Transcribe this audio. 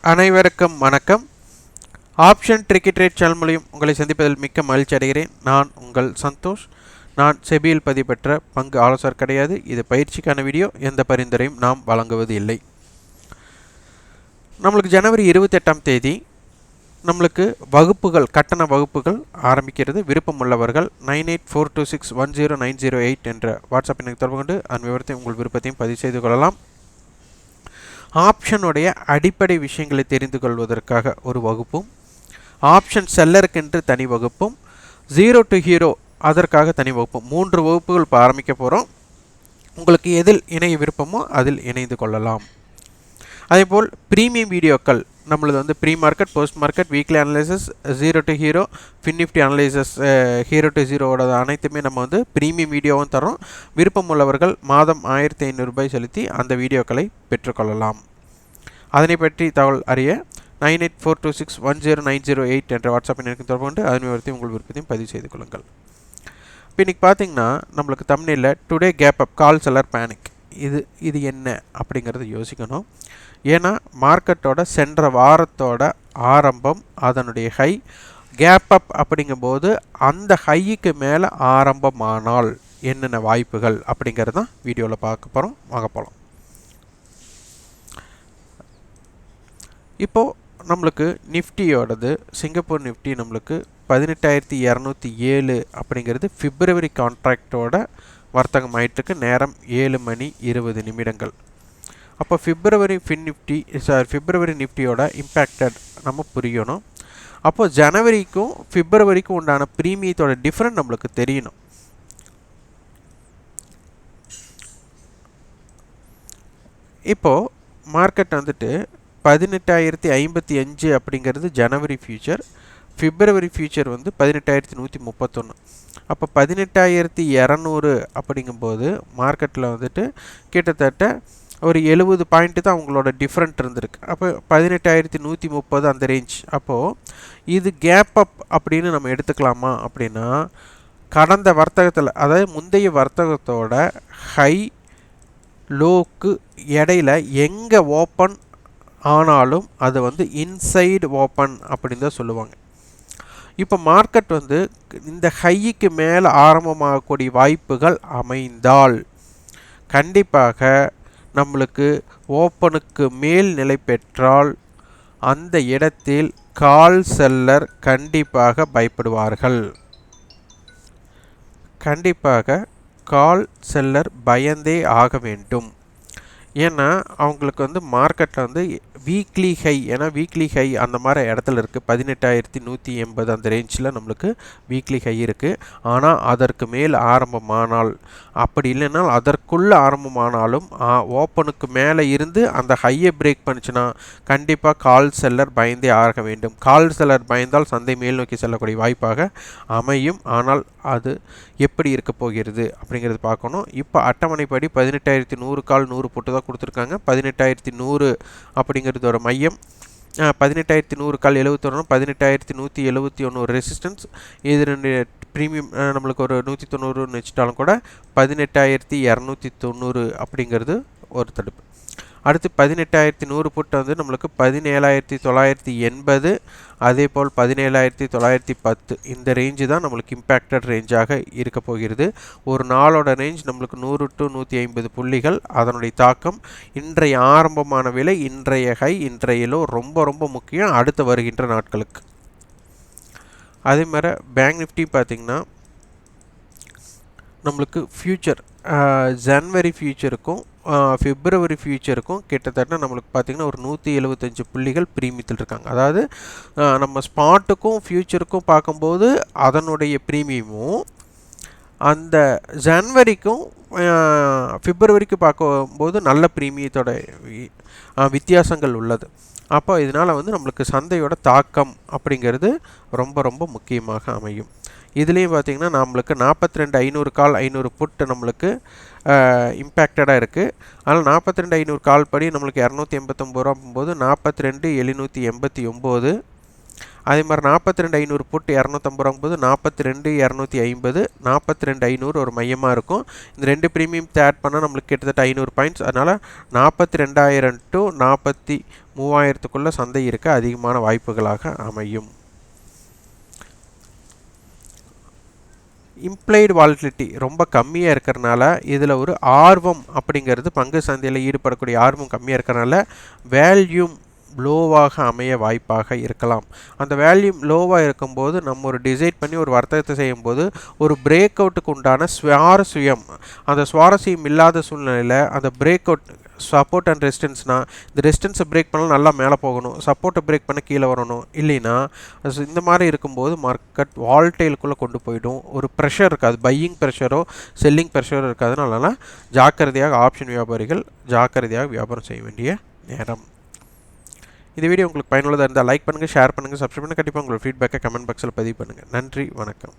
அனைவருக்கும் வணக்கம். Option tricky trade channel மூலம் உங்களை சந்திப்பதில் மிக்க மகிழ்ச்சி அடைகிறேன். நான் உங்கள் சந்தோஷ். நான் செபியில் பதிவு பெற்ற பங்கு ஆலோசகர் கிடையாது. இது பயிற்சிக்கான வீடியோ. எந்த பரிந்துரையும் நாம் வழங்குவது இல்லை. நம்மளுக்கு ஜனவரி 28ஆம் தேதி நம்மளுக்கு வகுப்புகள், கட்டண வகுப்புகள் ஆரம்பிக்கிறது. விருப்பம் உள்ளவர்கள் 9842610908 என்ற வாட்ஸ்அப் எண்ணுக்கு தொடர்பு கொண்டு அந்த விவரத்தை உங்கள் விருப்பத்தையும் பதிவு செய்து கொள்ளலாம். ஆப்ஷனுடைய அடிப்படை விஷயங்களை தெரிந்து கொள்வதற்காக ஒரு வகுப்பும், ஆப்ஷன் செல்லருக்கென்று தனி வகுப்பும், 0 to ஹீரோ அதற்காக தனி வகுப்பும், 3 வகுப்புகள் இப்போ ஆரம்பிக்க போகிறோம். உங்களுக்கு எதில் இணைய விருப்பமோ அதில் இணைந்து கொள்ளலாம். அதேபோல் ப்ரீமியம் வீடியோக்கள் நம்மளது வந்து pre market, post market, weekly analysis, 0 to hero, Nifty analysis, hero to ஜீரோவோட அனைத்துமே நம்ம வந்து ப்ரீமியம் வீடியோவும் தரோம். விருப்பம் உள்ளவர்கள் மாதம் 1500 ரூபாய் செலுத்தி அந்த வீடியோக்களை பெற்றுக்கொள்ளலாம். அதனை பற்றி தகவல் அறிய 9842610908 என்ற வாட்ஸ்அப் எண்ணுக்கு தொடர்பு கொண்டு அதன் விவரத்தையும் உங்கள் விருப்பத்தையும் பதிவு செய்து கொள்ளுங்கள். இப்போ இன்றைக்கி பார்த்தீங்கன்னா நம்மளுக்கு தமிழில் today gap up call seller panic, இது என்ன அப்படிங்கிறது யோசிக்கணும். ஏன்னா மார்க்கெட்டோட சென்ற வாரத்தோட ஆரம்பம், அதனுடைய ஹை கேப் அப் அப்படிங்கும்போது அந்த ஹைக்கு மேலே ஆரம்பமானால் என்னென்ன வாய்ப்புகள் அப்படிங்கிறது தான் வீடியோவில் பார்க்க போகிறோம். வாங்க போகலாம். இப்போது நம்மளுக்கு நிஃப்டியோடது, சிங்கப்பூர் நிஃப்டி நம்மளுக்கு 18,207 அப்படிங்கிறது பிப்ரவரி கான்ட்ராக்டோட வர்த்தகம் ஆயிட்டுருக்கு. நேரம் 7:20. அப்போ பிப்ரவரி நிஃப்டியோட இம்பேக்டட் நம்ம புரியணும். அப்போது ஜனவரிக்கும் பிப்ரவரிக்கும் உண்டான ப்ரீமியத்தோட டிஃப்ரெண்ட் நம்மளுக்கு தெரியணும். இப்போது மார்க்கெட் வந்துட்டு 18,055 அப்படிங்கிறது ஜனவரி ஃபியூச்சர், பிப்ரவரி ஃபியூச்சர் வந்து 18,131. அப்போ 18,200 அப்படிங்கும்போது மார்க்கெட்டில் வந்துட்டு கிட்டத்தட்ட ஒரு 70 பாயிண்ட்டு தான் அவங்களோட டிஃப்ரெண்ட் இருந்திருக்கு. அப்போ 18,130 அந்த ரேஞ்ச். அப்போது இது கேப் அப் அப்படின்னு நம்ம எடுத்துக்கலாமா அப்படின்னா, கடந்த வர்த்தகத்தில், அதாவது முந்தைய வர்த்தகத்தோட ஹை லோக்கு இடையில எங்கே ஓப்பன் ஆனாலும் அது வந்து இன்சைடு ஓப்பன் அப்படின்னு தான் சொல்லுவாங்க. இப்போ மார்க்கெட் வந்து இந்த ஹைக்கு மேலே ஆரம்பமாகக்கூடிய வாய்ப்புகள் அமைந்தால் கண்டிப்பாக நம்மளுக்கு ஓப்பனுக்கு மேல் நிலை பெற்றால் அந்த இடத்தில் கால் செல்லர் கண்டிப்பாக பயப்படுவார்கள். கண்டிப்பாக கால் செல்லர் பயந்தே ஆக வேண்டும். ஏன்னா அவங்களுக்கு வந்து மார்க்கெட்டில் வந்து வீக்லி ஹை, ஏன்னா வீக்லி ஹை அந்த மாதிரி இடத்துல இருக்குது. 18,180 அந்த ரேஞ்சில் நம்மளுக்கு வீக்லி ஹை இருக்குது. ஆனால் அதற்கு மேல் ஆரம்பமானால், அப்படி இல்லைன்னா அதற்குள்ளே ஆரம்பமானாலும் ஓப்பனுக்கு மேலே இருந்து அந்த ஹையை பிரேக் பண்ணிச்சுன்னா கண்டிப்பாக கால் செல்லர் பயந்தே ஆக வேண்டும். கால் செல்லர் பயந்தால் சந்தை மேல் நோக்கி செல்லக்கூடிய வாய்ப்பாக அமையும். ஆனால் அது எப்படி இருக்க போகிறது அப்படிங்கிறது பார்க்கணும். இப்போ அட்டவணைப்படி 18,100 கால் 100 போட்டு தான் கொடுத்துருக்காங்க. 18,100 அப்படிங்கிறதோட மையம், 18,100 கால் 71, 18,171 ஒரு ரெசிஸ்டன்ஸ். இது ரெண்டு ப்ரீமியம் நம்மளுக்கு ஒரு 190 வச்சுட்டாலும் கூட 18,290 அப்படிங்கிறது ஒரு தடுப்பு. அடுத்து 18,100 புட்டு வந்து நம்மளுக்கு 17,980, அதே போல் 17,910 இந்த ரேஞ்சு தான் நம்மளுக்கு இம்பேக்டட் ரேஞ்சாக இருக்க போகிறது. ஒரு நாளோட ரேஞ்ச் நம்மளுக்கு 100 to 150 புள்ளிகள். அதனுடைய தாக்கம் இன்றைய ஆரம்பமான விலை, இன்றைய ஹை, இன்றைய லோ ரொம்ப ரொம்ப முக்கியம் அடுத்து வருகின்ற நாட்களுக்கு. அதே மாதிரி பேங்க் நிஃப்டி பார்த்திங்கன்னா நம்மளுக்கு ஃபியூச்சர் ஜனவரி ஃபியூச்சருக்கும் பிப்ரவரி ஃபியூச்சருக்கும் கிட்டத்தட்ட நம்மளுக்கு பார்த்திங்கன்னா ஒரு 175 புள்ளிகள் ப்ரீமியத்தில் இருக்காங்க. அதாவது நம்ம ஸ்பாட்டுக்கும் ஃபியூச்சருக்கும் பார்க்கும்போது அதனுடைய ப்ரீமியமும் அந்த ஜனவரிக்கும் பிப்ரவரிக்கும் பார்க்கும்போது நல்ல ப்ரீமியத்தோட வித்தியாசங்கள் உள்ளது. அப்போ இதனால் வந்து நம்மளுக்கு சந்தையோட தாக்கம் அப்படிங்கிறது ரொம்ப ரொம்ப முக்கியமாக அமையும். இதுலேயும் பார்த்திங்கன்னா நம்மளுக்கு 42,500 கால் 500 புட்டு நம்மளுக்கு இம்பேக்டடாக இருக்குது. அதனால் 42,500 கால் படி நம்மளுக்கு 289 ரூபா போகும்போது 42,789. அதே மாதிரி 42,500 புட் 250 போது 42,250 42,500 ஒரு மையமாக இருக்கும். இந்த 2 ப்ரீமியம் ஆட் பண்ணால் நம்மளுக்கு கிட்டத்தட்ட 500 பாயிண்ட்ஸ். அதனால் 42,000 டு 43,000க்குள்ளே சந்தை இருக்க அதிகமான வாய்ப்புகளாக அமையும். இம்ப்ளைடு வாலிட்டிலிட்டி ரொம்ப கம்மியாக இருக்கிறனால இதில் ஒரு ஆர்வம் அப்படிங்கிறது பங்கு சந்தையில் ஈடுபடக்கூடிய ஆர்வம் கம்மியாக இருக்கிறனால வேல்யூம் லோவாக அமைய வாய்ப்பாக இருக்கலாம். அந்த வேல்யூம் லோவாக இருக்கும்போது நம்ம ஒரு டிசைட் பண்ணி ஒரு வர்த்தகத்தை செய்யும்போது ஒரு பிரேக் அவுட்டுக்கு உண்டான அந்த சுவாரஸ்யம் இல்லாத சூழ்நிலையில் அந்த பிரேக் அவுட் சப்போர்ட் அண்ட் ரெசிஸ்டன்ஸ்னால் இந்த ரெசிஸ்டன்ஸை பிரேக் பண்ணால் நல்லா மேலே போகணும், சப்போர்ட்டை பிரேக் பண்ண கீழே வரணும். இல்லைன்னா இந்த மாதிரி இருக்கும்போது மார்க்கெட் வால்டைலுக்குள்ளே கொண்டு போயிடும். ஒரு ப்ரெஷர் இருக்காது, பையிங் ப்ரெஷரோ செல்லிங் ப்ரெஷரோ இருக்காது. அதனால ஜாக்கிரதையாக ஆப்ஷன் வியாபாரிகள் ஜாக்கிரதையாக வியாபாரம் செய்ய வேண்டிய நேரம். இந்த வீடியோ உங்களுக்கு பயனுள்ளதாக இருந்தால் லைக் பண்ணுங்கள், ஷேர் பண்ணுங்கள், சப்ஸ்கிரைப் பண்ணுங்கள். கண்டிப்பாக உங்களோட ஃபீட்பேக்கை கமெண்ட் பாக்ஸில் பதிவு பண்ணுங்கள். நன்றி, வணக்கம்.